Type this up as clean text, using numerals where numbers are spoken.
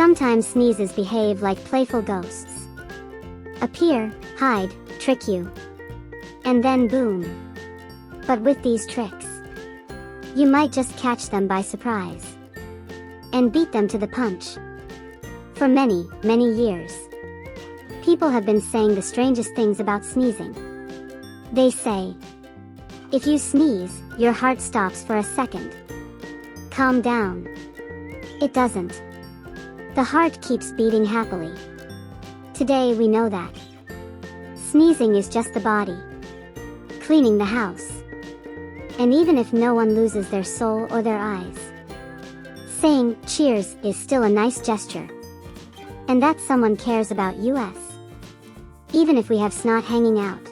Sometimes sneezes behave like playful ghosts. Appear, hide, trick you. And then boom. But with these tricks, you might just catch them by surprise. And beat them to the punch. For many, many years, people have been saying the strangest things about sneezing. They say, if you sneeze, your heart stops for a second. Calm down. It doesn't. The heart keeps beating happily. Today we know that sneezing is just the body cleaning the house. And even if no one loses their soul or their eyes, saying cheers is still a nice gesture. And that someone cares about us. Even if we have snot hanging out.